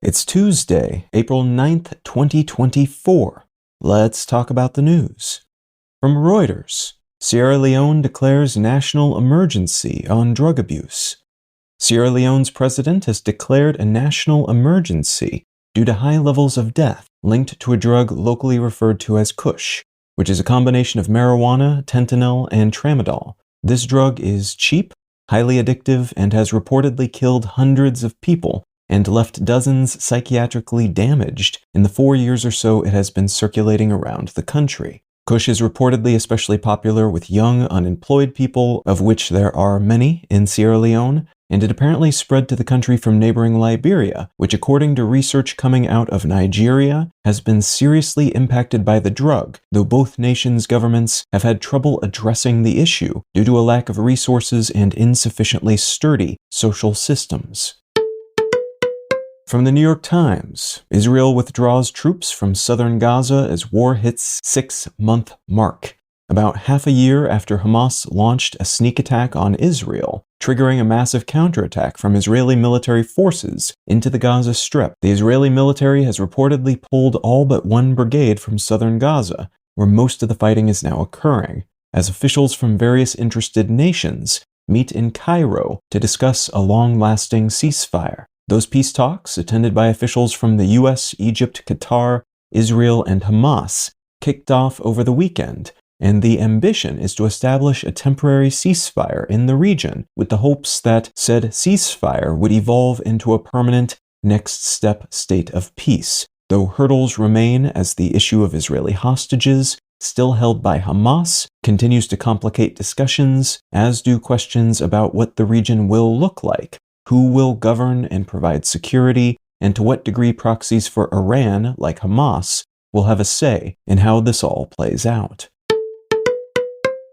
It's Tuesday, April 9th, 2024. Let's talk about the news. From Reuters, Sierra Leone declares national emergency on drug abuse. Sierra Leone's president has declared a national emergency due to high levels of death linked to a drug locally referred to as kush, which is a combination of marijuana, tentanyl, and tramadol. This drug is cheap, highly addictive, and has reportedly killed hundreds of people and left dozens psychiatrically damaged in the 4 years or so it has been circulating around the country. Kush is reportedly especially popular with young, unemployed people, of which there are many in Sierra Leone, and it apparently spread to the country from neighboring Liberia, which according to research coming out of Nigeria, has been seriously impacted by the drug, though both nations' governments have had trouble addressing the issue due to a lack of resources and insufficiently sturdy social systems. From the New York Times, Israel withdraws troops from southern Gaza as war hits 6-month mark. About half a year after Hamas launched a sneak attack on Israel, triggering a massive counterattack from Israeli military forces into the Gaza Strip, the Israeli military has reportedly pulled all but one brigade from southern Gaza, where most of the fighting is now occurring, as officials from various interested nations meet in Cairo to discuss a long-lasting ceasefire. Those peace talks, attended by officials from the US, Egypt, Qatar, Israel, and Hamas, kicked off over the weekend, and the ambition is to establish a temporary ceasefire in the region with the hopes that said ceasefire would evolve into a permanent next step state of peace, though hurdles remain as the issue of Israeli hostages, still held by Hamas, continues to complicate discussions, as do questions about what the region will look like, who will govern and provide security, and to what degree proxies for Iran, like Hamas, will have a say in how this all plays out.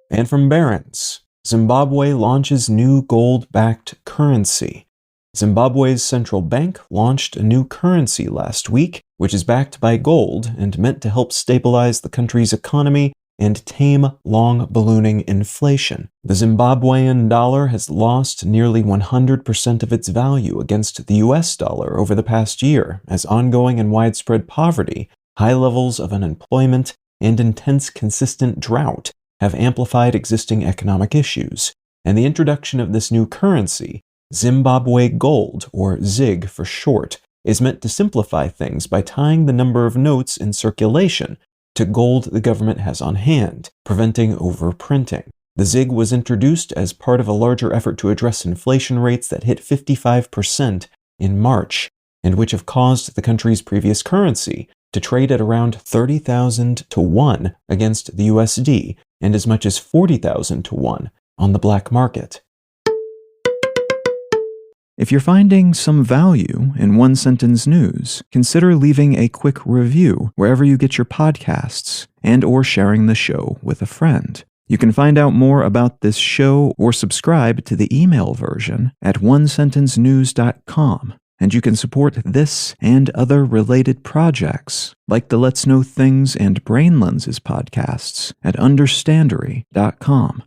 And from Barron's, Zimbabwe launches new gold-backed currency. Zimbabwe's central bank launched a new currency last week, which is backed by gold and meant to help stabilize the country's economy and tame long-ballooning inflation. The Zimbabwean dollar has lost nearly 100% of its value against the US dollar over the past year, as ongoing and widespread poverty, high levels of unemployment, and intense consistent drought have amplified existing economic issues. And the introduction of this new currency, Zimbabwe Gold, or ZiG for short, is meant to simplify things by tying the number of notes in circulation to gold the government has on hand, preventing overprinting. The ZiG was introduced as part of a larger effort to address inflation rates that hit 55% in March, and which have caused the country's previous currency to trade at around 30,000 to 1 against the USD, and as much as 40,000 to 1 on the black market. If you're finding some value in One Sentence News, consider leaving a quick review wherever you get your podcasts and/or sharing the show with a friend. You can find out more about this show or subscribe to the email version at onesentencenews.com, and you can support this and other related projects like the Let's Know Things and Brain Lenses podcasts at understandery.com.